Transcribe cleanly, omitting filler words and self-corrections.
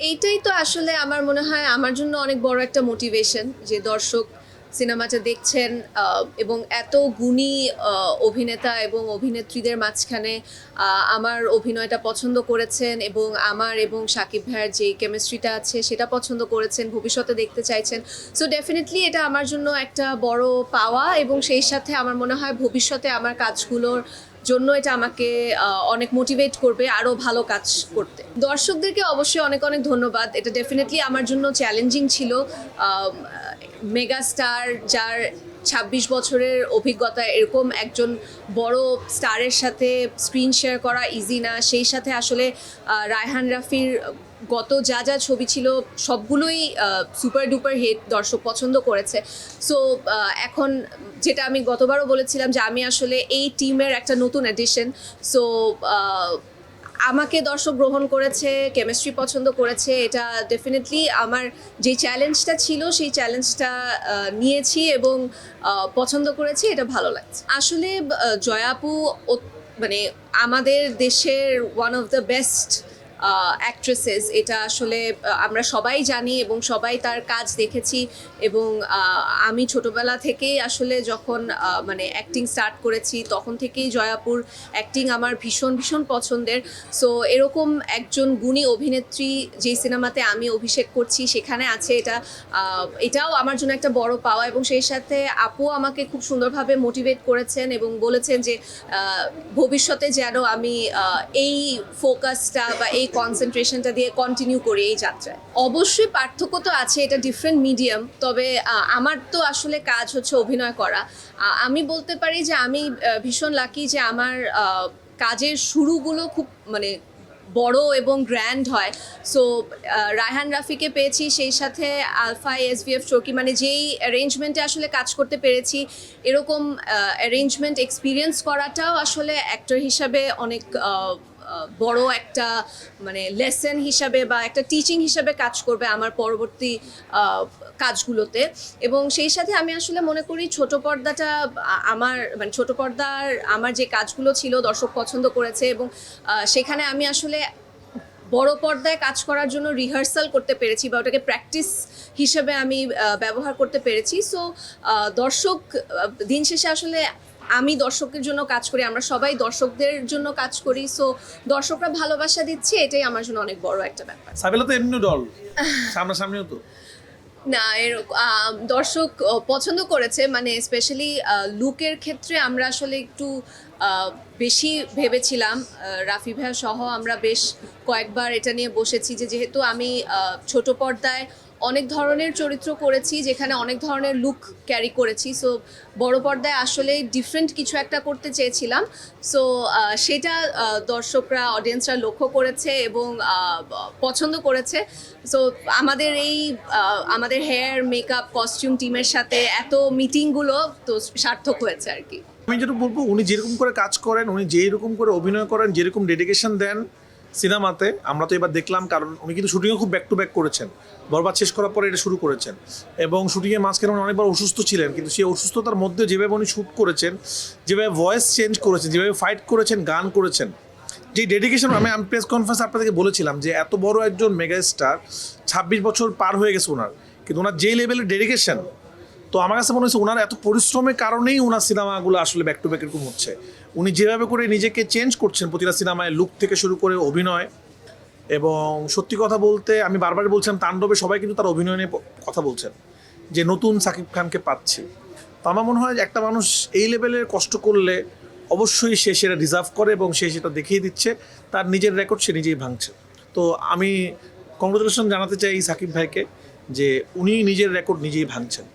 এইটাই তো আসলে আমার মনে হয় আমার জন্য অনেক বড় একটা মোটিভেশন যে দর্শক সিনেমাটা দেখছেন এবং এত গুণী অভিনেতা এবং অভিনেত্রীদের মাঝখানে আমার অভিনয়টা পছন্দ করেছেন এবং আমার এবং শাকিব ভাইয়ের যে কেমিস্ট্রিটা আছে সেটা পছন্দ করেছেন, ভবিষ্যতে দেখতে চাইছেন। সো ডেফিনেটলি এটা আমার জন্য একটা বড় পাওয়া এবং সেই সাথে আমার মনে হয় ভবিষ্যতে আমার কাজগুলোর জন্য এটা আমাকে অনেক মোটিভেট করবে আরও ভালো কাজ করতে। দর্শকদেরকে অবশ্যই অনেক অনেক ধন্যবাদ। এটা ডেফিনেটলি আমার জন্য চ্যালেঞ্জিং ছিল। মেগা স্টার যার ২৬ বছরের অভিজ্ঞতা, এরকম একজন বড় স্টারের সাথে স্ক্রিন শেয়ার করা ইজি না। সেই সাথে আসলে রায়হান রাফির গত যা যা ছবি ছিল সবগুলোই সুপার ডুপার হিট, দর্শক পছন্দ করেছে। সো এখন যেটা আমি গতবারও বলেছিলাম যে আমি আসলে এই টিমের একটা নতুন এডিশন। সো আমাকে দর্শক গ্রহণ করেছে, কেমিস্ট্রি পছন্দ করেছে, এটা ডেফিনেটলি আমার যে চ্যালেঞ্জটা ছিল সেই চ্যালেঞ্জটা নিয়েছি এবং পছন্দ করেছি, এটা ভালো লাগছে। আসলে জয়া আপু মানে আমাদের দেশের one of the best actresses, এটা আসলে আমরা সবাই জানি এবং সবাই তার কাজ দেখেছি। এবং আমি ছোটবেলা থেকেই আসলে যখন মানে অ্যাক্টিং স্টার্ট করেছি তখন থেকেই জয়াপুর অ্যাক্টিং আমার ভীষণ ভীষণ পছন্দের। সো এরকম একজন গুণী অভিনেত্রী যে সিনেমাতে আমি অভিষেক করছি সেখানে আছে, এটাও আমার জন্য একটা বড় পাওয়া। এবং সেই সাথে আপু আমাকে খুব সুন্দরভাবে মোটিভেট করেছেন এবং বলেছেন যে ভবিষ্যতে যেন আমি এই ফোকাসটা বা এই কনসেন্ট্রেশনটা দিয়ে কন্টিনিউ করি এই যাত্রায়। অবশ্যই পার্থক্য তো আছে, এটা ডিফারেন্ট মিডিয়াম। তবে আমার তো আসলে কাজ হচ্ছে অভিনয় করা। আমি বলতে পারি যে আমি ভীষণ লাকি যে আমার কাজের শুরুগুলো খুব মানে বড় এবং গ্র্যান্ড হয়। সো রায়হান রাফিকে পেয়েছি, সেই সাথে আলফা এসভিএফ চৌকি, মানে যেই অ্যারেঞ্জমেন্টে আসলে কাজ করতে পেরেছি, এরকম অ্যারেঞ্জমেন্ট এক্সপিরিয়েন্স করাটাও আসলে অ্যাক্টর হিসাবে অনেক বড় একটা মানে লেসন হিসাবে বা একটা টিচিং হিসাবে কাজ করবে আমার পরবর্তী কাজগুলোতে। এবং সেই সাথে আমি আসলে মনে করি ছোট পর্দাটা আমার মানে ছোট পর্দার আমার যে কাজগুলো ছিল দর্শক পছন্দ করেছে এবং সেখানে আমি আসলে বড় পর্দায় কাজ করার জন্য রিহার্সাল করতে পেরেছি বা ওটাকে প্র্যাকটিস হিসেবে আমি ব্যবহার করতে পেরেছি। সো দর্শক দিন শেষে আসলে আমি দর্শকের জন্য কাজ করি, আমরা সবাই দর্শকদের জন্য কাজ করি। সো দর্শকরা ভালোবাসা দিচ্ছে, এটাই আমার জন্য অনেক বড় একটা ব্যাপার। সাবিলা তো এমনি ডল, সামনাসামনিও তো না, দর্শক পছন্দ করেছে, মানে স্পেশালি লুকের ক্ষেত্রে আমরা আসলে একটু বেশি ভেবেছিলাম। রাফি ভাইয়া সহ আমরা বেশ কয়েকবার এটা নিয়ে বসেছি যে যেহেতু আমি ছোট পর্দায় অনেক ধরনের চরিত্র করেছি, যেখানে অনেক ধরনের লুক ক্যারি করেছি। সো বড় পর্দায় আসলে ডিফারেন্ট কিছু একটা করতে চেয়েছিলাম। সো সেটা দর্শকরা, অডিয়েন্সরা লক্ষ্য করেছে এবং পছন্দ করেছে। সো আমাদের হেয়ার মেকআপ কস্টিউম টিমের সাথে এত মিটিংগুলো তো সার্থক হয়েছে আর কি। আমি যেটা বলবো, উনি যেরকম করে কাজ করেন, উনি যেরকম করে অভিনয় করেন, যেরকম ডেডিকেশন দেন সিনেমাতে, আমরা তো এবার দেখলাম। কারণ উনি কিন্তু শুটিংও খুব ব্যাক টু ব্যাক করেছেন, বরবাদ শেষ করার পরে এটা শুরু করেছেন এবং শুটিংয়ের মাঝখানে উনি অনেকবার অসুস্থ ছিলেন, কিন্তু সেই অসুস্থতার মধ্যে যেভাবে উনি শ্যুট করেছেন, যেভাবে ভয়েস চেঞ্জ করেছেন, যেভাবে ফাইট করেছেন, গান করেছেন, যে ডেডিকেশন। আমি প্রেস কনফারেন্স আপনাদেরকে বলেছিলাম যে এত বড় একজন মেগা স্টার, ২৬ বছর পার হয়ে গেছে ওনার, কিন্তু ওনার যে লেভেলের ডেডিকেশন, তো আমার কাছে মনে হচ্ছে ওনার এত পরিশ্রমের কারণেই ওনার সিনেমাগুলো আসলে ব্যাক টু ব্যাক এরকম হচ্ছে। উনি যেভাবে করে নিজেকে চেঞ্জ করছেন প্রতিটা সিনেমায়, লুক থেকে শুরু করে অভিনয়। এবং সত্যি কথা বলতে আমি বারবার বলছিলাম, তাণ্ডবে সবাই কিন্তু তার অভিনয় নিয়ে কথা বলছেন যে নতুন শাকিব খানকে পাচ্ছি। তো আমার মনে হয় একটা মানুষ এই লেভেলের কষ্ট করলে অবশ্যই সে সেটা রিজার্ভ করে এবং সে সেটা দেখিয়ে দিচ্ছে, তার নিজের রেকর্ড সে নিজেই ভাঙছে। তো আমি কংগ্রেচুলেশন জানাতে চাই শাকিব ভাইকে যে উনি নিজের রেকর্ড নিজেই ভাঙছেন।